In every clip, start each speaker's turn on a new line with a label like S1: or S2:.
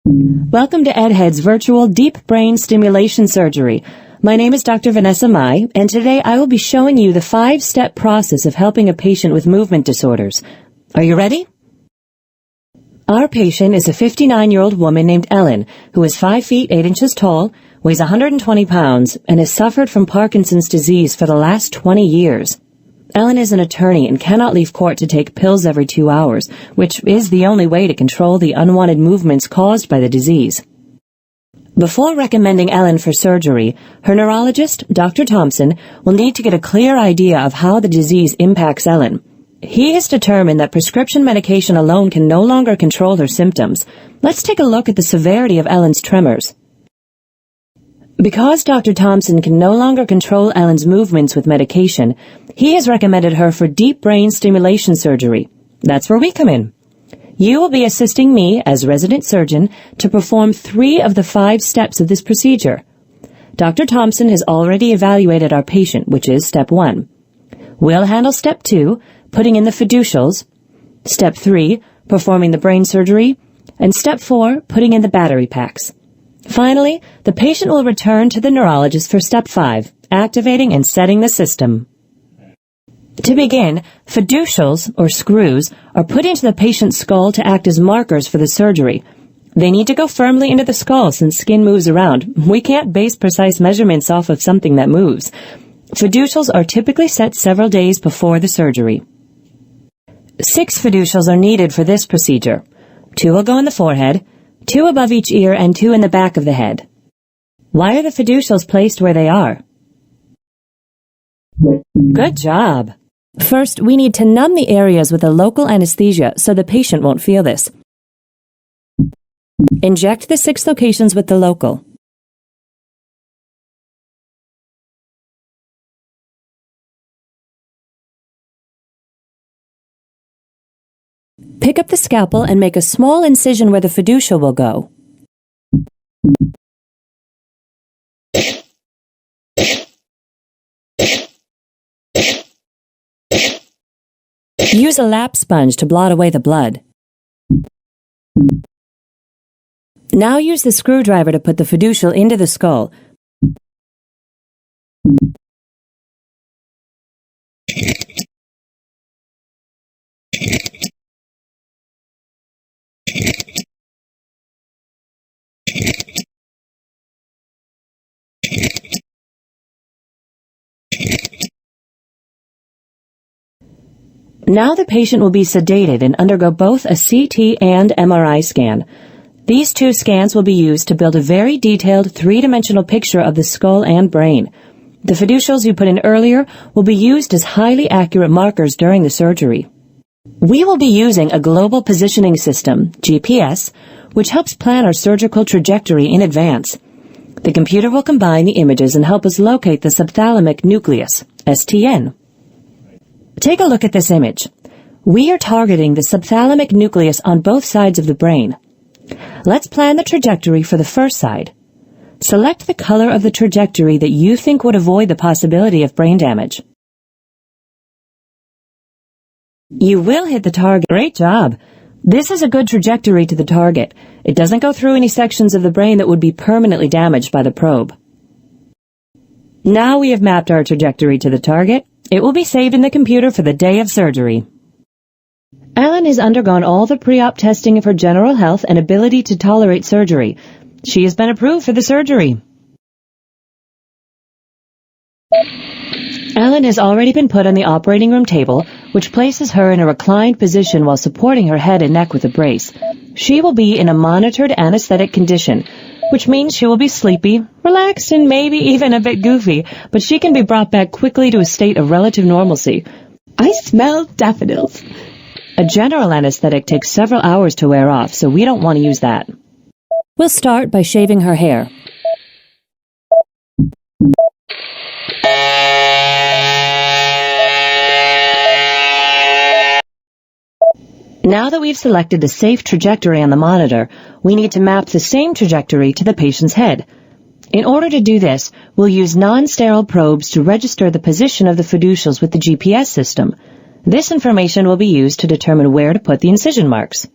S1: Welcome to EdHead's virtual deep brain stimulation surgery. My name is Dr. Vanessa Mai, and today I will be showing you the 5-step process of helping a patient with movement disorders. Are you ready? Our patient is a 59-year-old woman named Ellen, who is 5 feet 8 inches tall, weighs 120 pounds, and has suffered from Parkinson's disease for the last 20 years. Ellen is an attorney and cannot leave court to take pills every 2 hours, which is the only way to control the unwanted movements caused by the disease. Before recommending Ellen for surgery, her neurologist, Dr. Thompson, will need to get a clear idea of how the disease impacts Ellen. He has determined that prescription medication alone can no longer control her symptoms. Let's take a look at the severity of Ellen's tremors. Because Dr. Thompson can no longer control Ellen's movements with medication, he has recommended her for deep brain stimulation surgery. That's where we come in. You will be assisting me as resident surgeon to perform 3 of the 5 steps of this procedure. Dr. Thompson has already evaluated our patient, which is step 1. We'll handle step 2, putting in the fiducials, step 3, performing the brain surgery, and step 4, putting in the battery packs. Finally, the patient will return to the neurologist for step 5, activating and setting the system. To begin, fiducials, or screws, are put into the patient's skull to act as markers for the surgery. They need to go firmly into the skull since skin moves around. We can't base precise measurements off of something that moves. Fiducials are typically set several days before the surgery. 6 fiducials are needed for this procedure. 2 will go in the forehead, 2 above each ear, and 2 in the back of the head. Why are the fiducials placed where they are? Good job! First, we need to numb the areas with a local anesthesia so the patient won't feel this. Inject the 6 locations with the local. Pick up the scalpel and make a small incision where the fiducial will go. Use a lap sponge to blot away the blood. Now use the screwdriver to put the fiducial into the skull. Now the patient will be sedated and undergo both a CT and MRI scan. These 2 scans will be used to build a very detailed 3-dimensional picture of the skull and brain. The fiducials you put in earlier will be used as highly accurate markers during the surgery. We will be using a global positioning system, GPS, which helps plan our surgical trajectory in advance. The computer will combine the images and help us locate the subthalamic nucleus, STN. Take a look at this image. We are targeting the subthalamic nucleus on both sides of the brain. Let's plan the trajectory for the first side. Select the color of the trajectory that you think would avoid the possibility of brain damage. You will hit the target. Great job! This is a good trajectory to the target. It doesn't go through any sections of the brain that would be permanently damaged by the probe. Now we have mapped our trajectory to the target. It will be saved in the computer for the day of surgery. Ellen has undergone all the pre-op testing of her general health and ability to tolerate surgery. She has been approved for the surgery. Ellen has already been put on the operating room table, which places her in a reclined position while supporting her head and neck with a brace. She will be in a monitored anesthetic condition, which means she will be sleepy, relaxed, and maybe even a bit goofy, but she can be brought back quickly to a state of relative normalcy. I smell daffodils. A general anesthetic takes several hours to wear off, so we don't want to use that. We'll start by shaving her hair. Now that we've selected a safe trajectory on the monitor, we need to map the same trajectory to the patient's head. In order to do this, we'll use non-sterile probes to register the position of the fiducials with the GPS system. This information will be used to determine where to put the incision marks.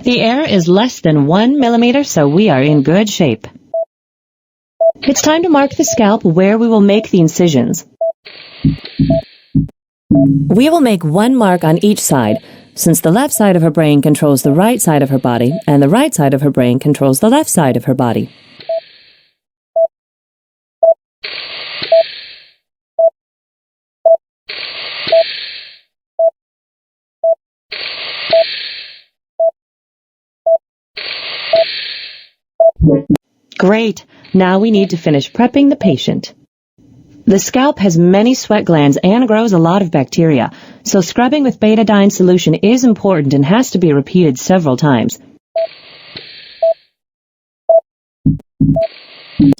S1: The error is less than 1 millimeter, so we are in good shape. It's time to mark the scalp where we will make the incisions. We will make one mark on each side, since the left side of her brain controls the right side of her body, and the right side of her brain controls the left side of her body. Great! Now we need to finish prepping the patient. The scalp has many sweat glands and grows a lot of bacteria, so scrubbing with betadine solution is important and has to be repeated several times.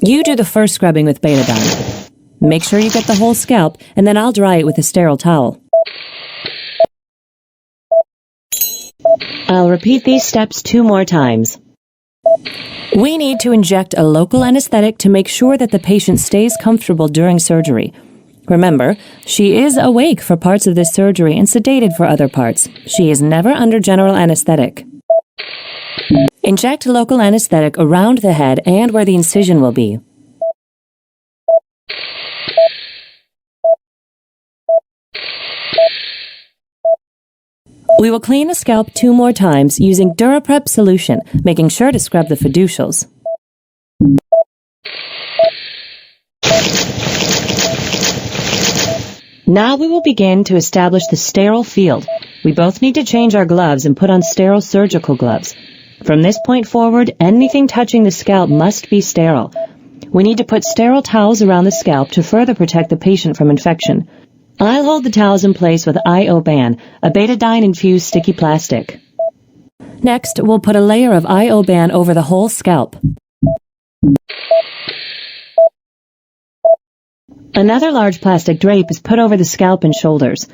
S1: You do the first scrubbing with betadine. Make sure you get the whole scalp, and then I'll dry it with a sterile towel. I'll repeat these steps 2 more times. We need to inject a local anesthetic to make sure that the patient stays comfortable during surgery. Remember, she is awake for parts of this surgery and sedated for other parts. She is never under general anesthetic. Inject local anesthetic around the head and where the incision will be. We will clean the scalp 2 more times using DuraPrep solution, making sure to scrub the fiducials. Now we will begin to establish the sterile field. We both need to change our gloves and put on sterile surgical gloves. From this point forward, anything touching the scalp must be sterile. We need to put sterile towels around the scalp to further protect the patient from infection. I'll hold the towels in place with Ioban, a betadine-infused sticky plastic. Next, we'll put a layer of Ioban over the whole scalp. Another large plastic drape is put over the scalp and shoulders.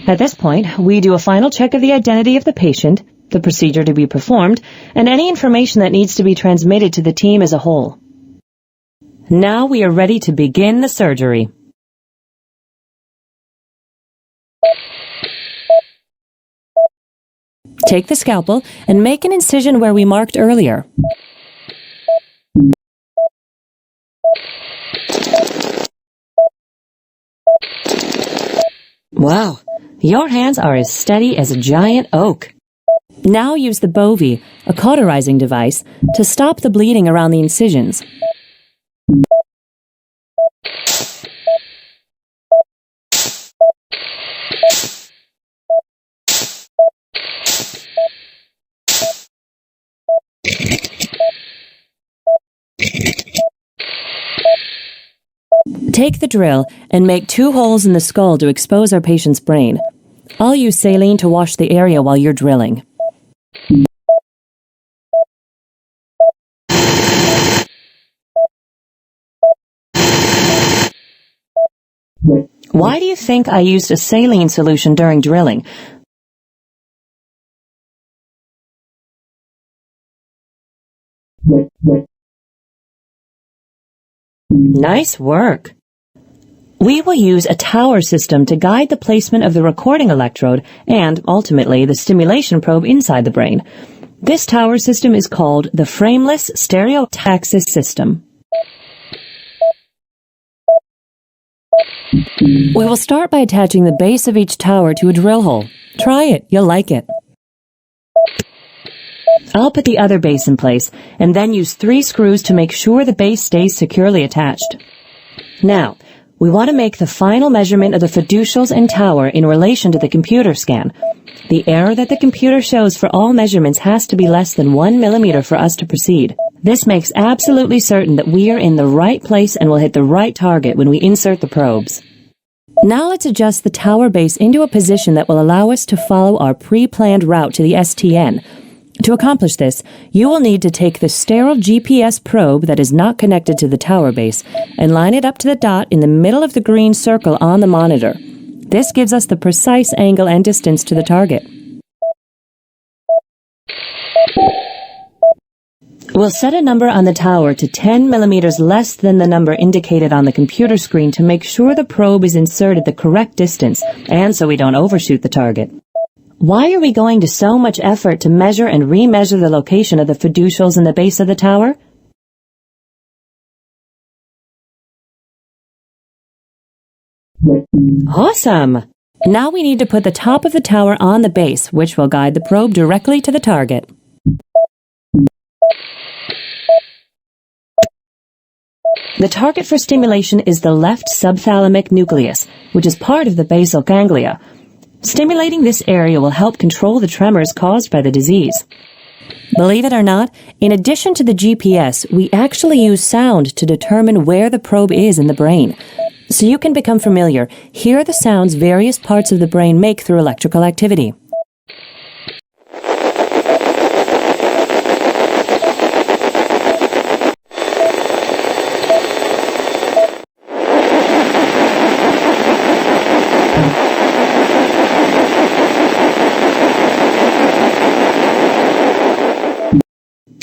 S1: At this point, we do a final check of the identity of the patient, the procedure to be performed, and any information that needs to be transmitted to the team as a whole. Now we are ready to begin the surgery. Take the scalpel and make an incision where we marked earlier. Wow, your hands are as steady as a giant oak. Now use the Bovie, a cauterizing device, to stop the bleeding around the incisions. Take the drill and make 2 holes in the skull to expose our patient's brain. I'll use saline to wash the area while you're drilling. Why do you think I used a saline solution during drilling? Nice work. We will use a tower system to guide the placement of the recording electrode and, ultimately, the stimulation probe inside the brain. This tower system is called the frameless stereotaxis system. We will start by attaching the base of each tower to a drill hole. Try it, you'll like it. I'll put the other base in place, and then use 3 screws to make sure the base stays securely attached. Now, we want to make the final measurement of the fiducials and tower in relation to the computer scan. The error that the computer shows for all measurements has to be less than 1 millimeter for us to proceed. This makes absolutely certain that we are in the right place and will hit the right target when we insert the probes. Now let's adjust the tower base into a position that will allow us to follow our pre-planned route to the STN. To accomplish this, you will need to take the sterile GPS probe that is not connected to the tower base and line it up to the dot in the middle of the green circle on the monitor. This gives us the precise angle and distance to the target. We'll set a number on the tower to 10 millimeters less than the number indicated on the computer screen to make sure the probe is inserted the correct distance, and so we don't overshoot the target. Why are we going to so much effort to measure and remeasure the location of the fiducials in the base of the tower? Awesome! Now we need to put the top of the tower on the base, which will guide the probe directly to the target. The target for stimulation is the left subthalamic nucleus, which is part of the basal ganglia. Stimulating this area will help control the tremors caused by the disease. Believe it or not, in addition to the GPS, we actually use sound to determine where the probe is in the brain. So you can become familiar. Here are the sounds various parts of the brain make through electrical activity.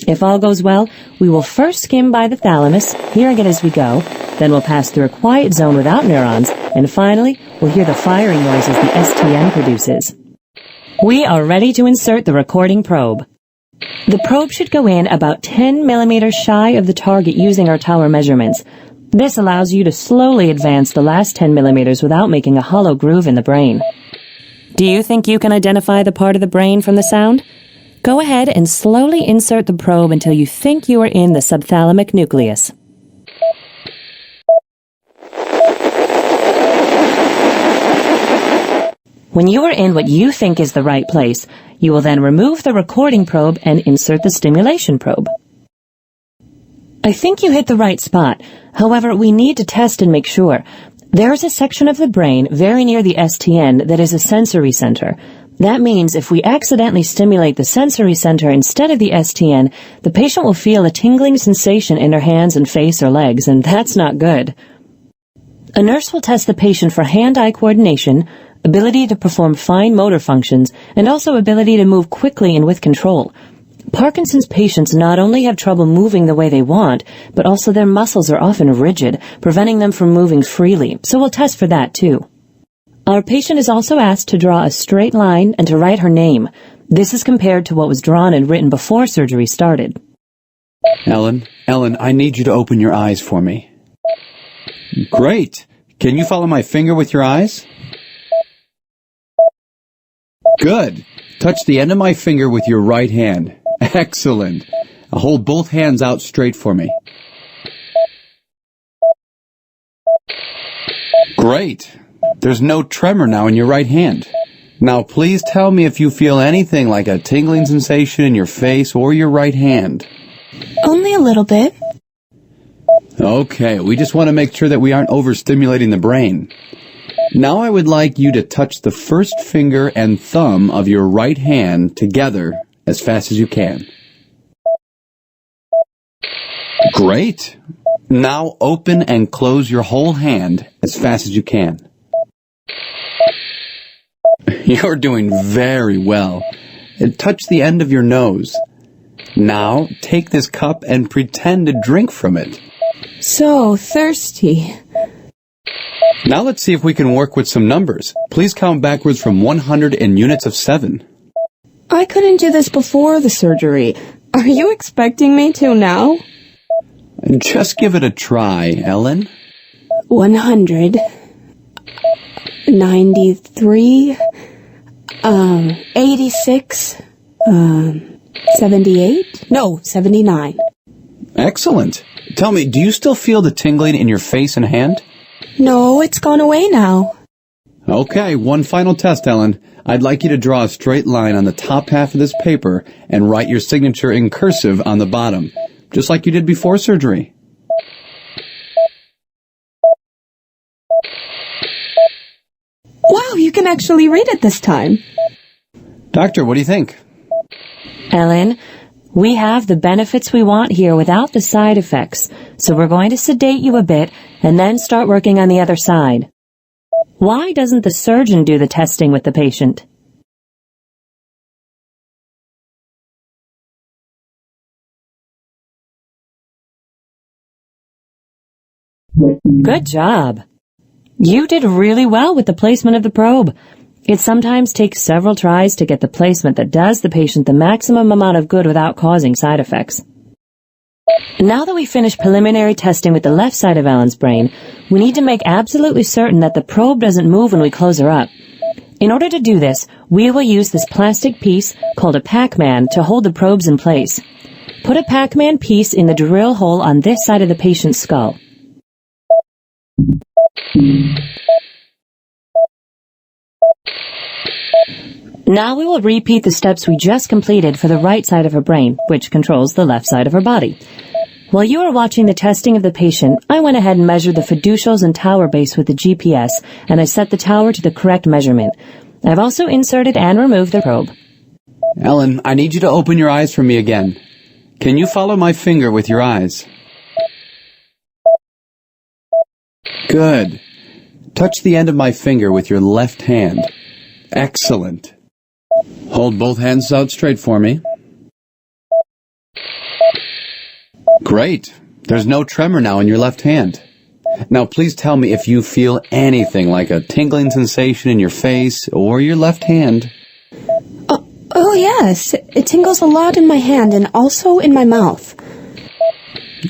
S1: If all goes well, we will first skim by the thalamus, hearing it as we go, then we'll pass through a quiet zone without neurons, and finally, we'll hear the firing noises the STN produces. We are ready to insert the recording probe. The probe should go in about 10 millimeters shy of the target using our tower measurements. This allows you to slowly advance the last 10 millimeters without making a hollow groove in the brain. Do you think you can identify the part of the brain from the sound? Go ahead and slowly insert the probe until you think you are in the subthalamic nucleus. When you are in what you think is the right place, you will then remove the recording probe and insert the stimulation probe. I think you hit the right spot. However, we need to test and make sure. There is a section of the brain very near the STN that is a sensory center. That means if we accidentally stimulate the sensory center instead of the STN, the patient will feel a tingling sensation in her hands and face or legs, and that's not good. A nurse will test the patient for hand-eye coordination, ability to perform fine motor functions, and also ability to move quickly and with control. Parkinson's patients not only have trouble moving the way they want, but also their muscles are often rigid, preventing them from moving freely, so we'll test for that too. Our patient is also asked to draw a straight line and to write her name. This is compared to what was drawn and written before surgery started.
S2: Ellen, I need you to open your eyes for me. Great! Can you follow my finger with your eyes? Good! Touch the end of my finger with your right hand. Excellent! Now hold both hands out straight for me. Great! There's no tremor now in your right hand. Now please tell me if you feel anything like a tingling sensation in your face or your right hand.
S3: Only a little bit.
S2: Okay, we just want to make sure that we aren't overstimulating the brain. Now I would like you to touch the first finger and thumb of your right hand together as fast as you can. Great! Now open and close your whole hand as fast as you can. You're doing very well. Touch the end of your nose. Now take this cup and pretend to drink from it.
S3: So thirsty.
S2: Now let's see if we can work with some numbers. Please count backwards from 100 in units of 7.
S3: I couldn't do this before the surgery. Are you expecting me to now?
S2: Just give it a try, Ellen.
S3: 100. 93. 86. 78. No, 79.
S2: Excellent. Tell me, do you still feel the tingling in your face and hand?
S3: No, it's gone away now.
S2: Okay, one final test, Ellen. I'd like you to draw a straight line on the top half of this paper and write your signature in cursive on the bottom, just like you did before surgery.
S3: Wow, you can actually read it this time.
S2: Doctor, what do you think?
S1: Ellen, we have the benefits we want here without the side effects, so we're going to sedate you a bit and then start working on the other side. Why doesn't the surgeon do the testing with the patient? Good job. You did really well with the placement of the probe. It sometimes takes several tries to get the placement that does the patient the maximum amount of good without causing side effects. Now that we've finished preliminary testing with the left side of Ellen's brain, we need to make absolutely certain that the probe doesn't move when we close her up. In order to do this, we will use this plastic piece called a Pacman to hold the probes in place. Put a Pacman piece in the drill hole on this side of the patient's skull. Now we will repeat the steps we just completed for the right side of her brain, which controls the left side of her body. While you were watching the testing of the patient, I went ahead and measured the fiducials and tower base with the GPS, and I set the tower to the correct measurement. I've also inserted and removed the probe.
S2: Ellen, I need you to open your eyes for me again. Can you follow my finger with your eyes? Good. Touch the end of my finger with your left hand. Excellent. Hold both hands out straight for me. Great. There's no tremor now in your left hand. Now please tell me if you feel anything like a tingling sensation in your face or your left hand.
S3: Oh yes, it tingles a lot in my hand and also in my mouth.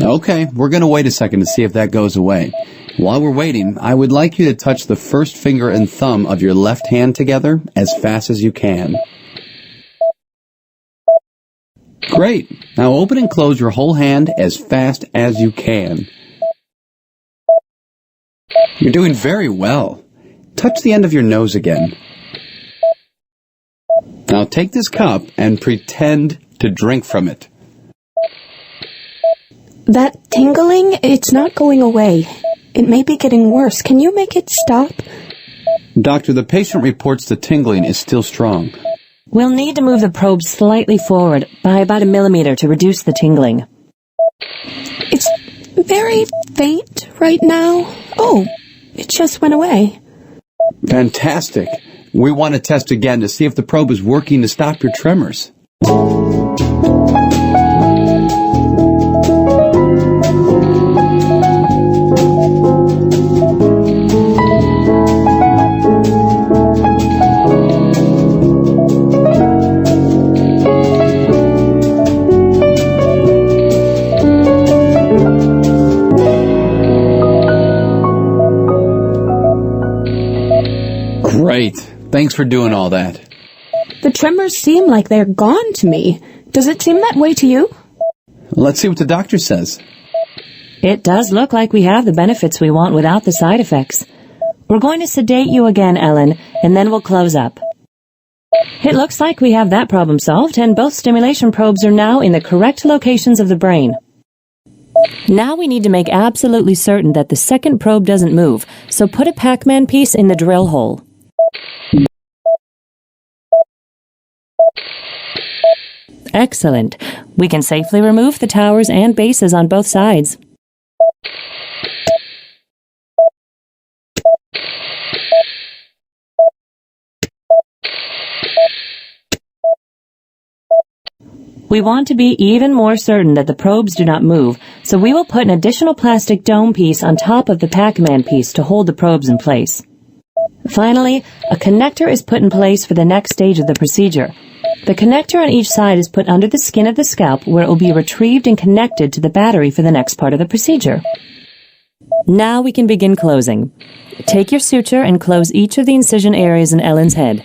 S2: Okay, we're going to wait a second to see if that goes away. While we're waiting, I would like you to touch the first finger and thumb of your left hand together as fast as you can. Great. Now open and close your whole hand as fast as you can. You're doing very well. Touch the end of your nose again. Now take this cup and pretend to drink from it.
S3: That tingling, it's not going away. It may be getting worse. Can you make it stop?
S2: Doctor, the patient reports the tingling is still strong.
S1: We'll need to move the probe slightly forward by about 1 millimeter to reduce the tingling.
S3: It's very faint right now. Oh, it just went away.
S2: Fantastic. We want to test again to see if the probe is working to stop your tremors. Great. Thanks for doing all that.
S3: The tremors seem like they're gone to me. Does it seem that way to you?
S2: Let's see what the doctor says.
S1: It does look like we have the benefits we want without the side effects. We're going to sedate you again, Ellen, and then we'll close up. It looks like we have that problem solved, and both stimulation probes are now in the correct locations of the brain. Now we need to make absolutely certain that the second probe doesn't move, so put a Pacman piece in the drill hole. Excellent. We can safely remove the towers and bases on both sides. We want to be even more certain that the probes do not move, so we will put an additional plastic dome piece on top of the Pacman piece to hold the probes in place. Finally, a connector is put in place for the next stage of the procedure. The connector on each side is put under the skin of the scalp where it will be retrieved and connected to the battery for the next part of the procedure. Now we can begin closing. Take your suture and close each of the incision areas in Ellen's head.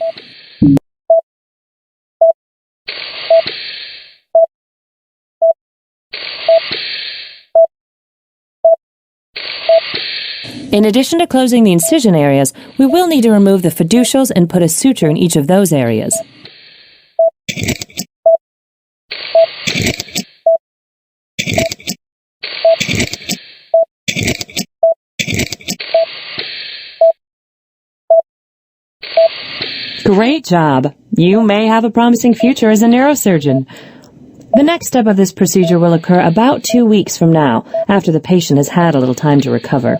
S1: In addition to closing the incision areas, we will need to remove the fiducials and put a suture in each of those areas. Great job! You may have a promising future as a neurosurgeon. The next step of this procedure will occur about 2 weeks from now, after the patient has had a little time to recover.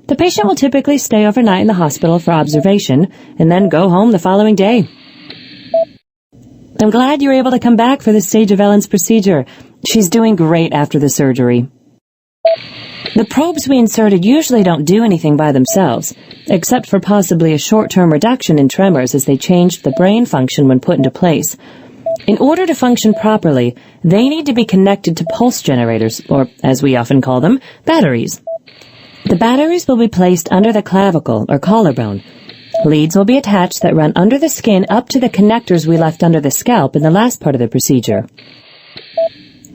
S1: The patient will typically stay overnight in the hospital for observation and then go home the following day. I'm glad you were able to come back for this stage of Ellen's procedure. She's doing great after the surgery. The probes we inserted usually don't do anything by themselves, except for possibly a short-term reduction in tremors as they changed the brain function when put into place. In order to function properly, they need to be connected to pulse generators, or, as we often call them, batteries. The batteries will be placed under the clavicle, or collarbone. Leads will be attached that run under the skin up to the connectors we left under the scalp in the last part of the procedure.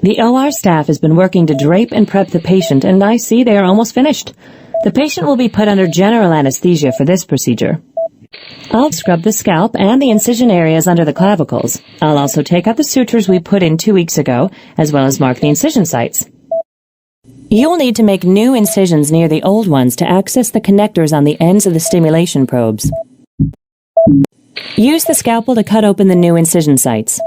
S1: The OR staff has been working to drape and prep the patient, and I see they are almost finished. The patient will be put under general anesthesia for this procedure. I'll scrub the scalp and the incision areas under the clavicles. I'll also take out the sutures we put in 2 weeks ago, as well as mark the incision sites. You'll need to make new incisions near the old ones to access the connectors on the ends of the stimulation probes. Use the scalpel to cut open the new incision sites.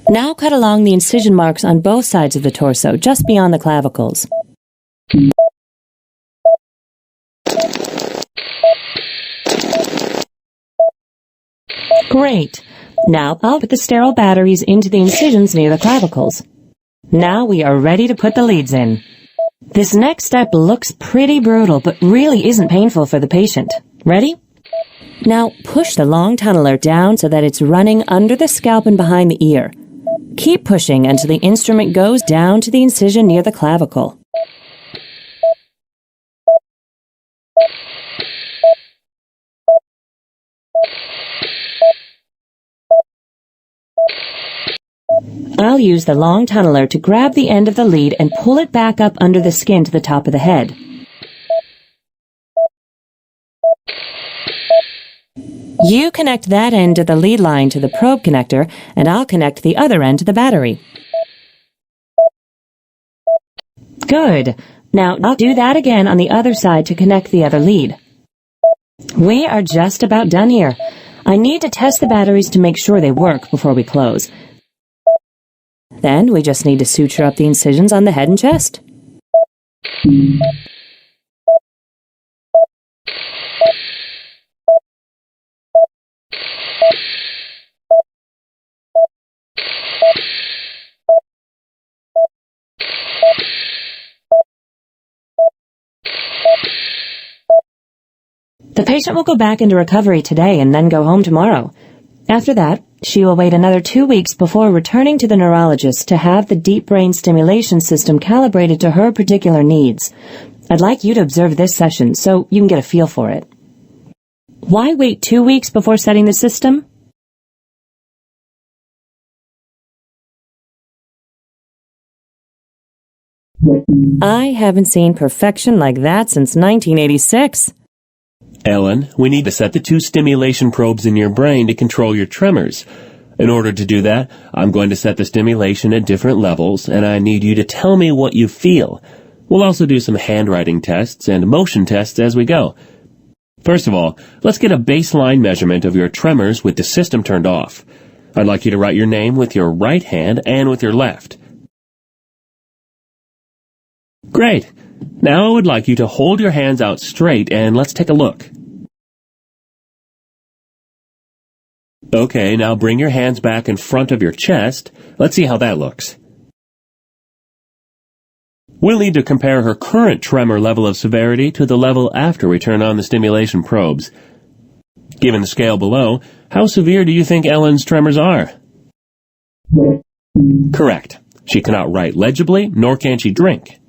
S1: Now cut along the incision marks on both sides of the torso, just beyond the clavicles. Great. Now I'll put the sterile batteries into the incisions near the clavicles. Now we are ready to put the leads in. This next step looks pretty brutal, but really isn't painful for the patient. Ready? Now push the long tunneler down so that it's running under the scalp and behind the ear. Keep pushing until the instrument goes down to the incision near the clavicle. I'll use the long tunneler to grab the end of the lead and pull it back up under the skin to the top of the head. You connect that end of the lead line to the probe connector, and I'll connect the other end to the battery. Good. Now I'll do that again on the other side to connect the other lead. We are just about done here. I need to test the batteries to make sure they work before we close. Then we just need to suture up the incisions on the head and chest. The patient will go back into recovery today and then go home tomorrow. After that, she will wait another 2 weeks before returning to the neurologist to have the deep brain stimulation system calibrated to her particular needs. I'd like you to observe this session so you can get a feel for it. Why wait 2 weeks before setting the system? I haven't seen perfection like that since 1986.
S4: Ellen, we need to set the 2 stimulation probes in your brain to control your tremors. In order to do that, I'm going to set the stimulation at different levels, and I need you to tell me what you feel. We'll also do some handwriting tests and motion tests as we go. First of all, let's get a baseline measurement of your tremors with the system turned off. I'd like you to write your name with your right hand and with your left. Great. Now I would like you to hold your hands out straight and let's take a look. Okay, now bring your hands back in front of your chest. Let's see how that looks. We'll need to compare her current tremor level of severity to the level after we turn on the stimulation probes. Given the scale below, how severe do you think Ellen's tremors are? Correct. She cannot write legibly, nor can she drink.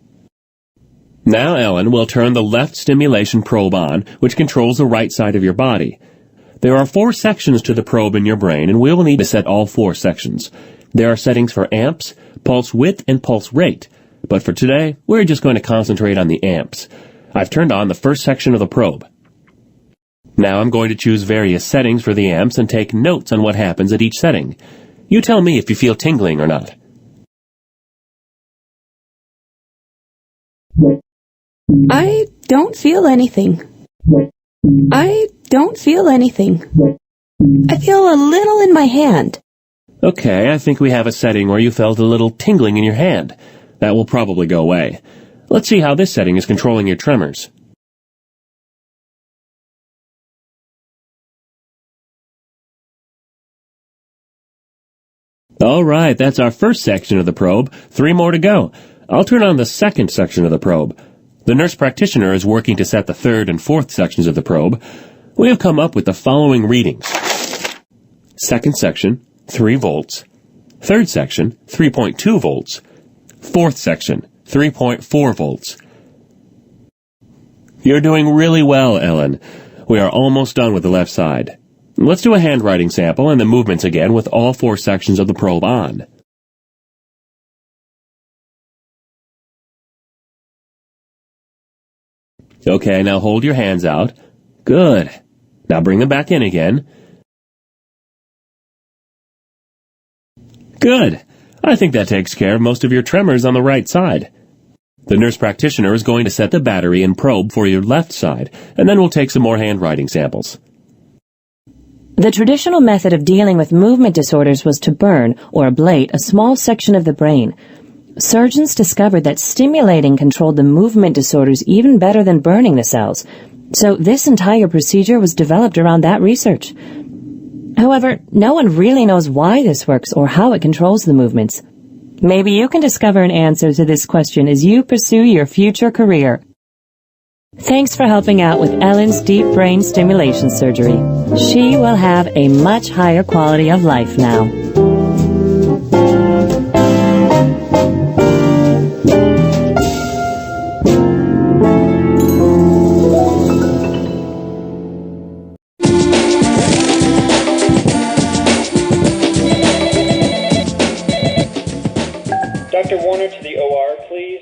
S4: Now, Ellen, we'll turn the left stimulation probe on, which controls the right side of your body. There are 4 sections to the probe in your brain, and we will need to set all 4 sections. There are settings for amps, pulse width, and pulse rate. But for today, we're just going to concentrate on the amps. I've turned on the first section of the probe. Now I'm going to choose various settings for the amps and take notes on what happens at each setting. You tell me if you feel tingling or not.
S3: I don't feel anything. I don't feel anything. I feel a little in my hand.
S4: Okay, I think we have a setting where you felt a little tingling in your hand. That will probably go away. Let's see how this setting is controlling your tremors. All right, that's our first section of the probe. 3 more to go. I'll turn on the second section of the probe. The nurse practitioner is working to set the third and fourth sections of the probe. We have come up with the following readings. Second section, 3 volts. Third section, 3.2 volts. Fourth section, 3.4 volts. You're doing really well, Ellen. We are almost done with the left side. Let's do a handwriting sample and the movements again with all 4 sections of the probe on. Okay, now hold your hands out. Good. Now bring them back in again. Good. I think that takes care of most of your tremors on the right side. The nurse practitioner is going to set the battery and probe for your left side, and then we'll take some more handwriting samples.
S1: The traditional method of dealing with movement disorders was to burn or ablate a small section of the brain. Surgeons discovered that stimulating controlled the movement disorders even better than burning the cells, so this entire procedure was developed around that research. However, no one really knows why this works or how it controls the movements. Maybe you can discover an answer to this question as you pursue your future career. Thanks for helping out with Ellen's deep brain stimulation surgery. She will have a much higher quality of life now.
S5: Dr. Warner to the OR, please.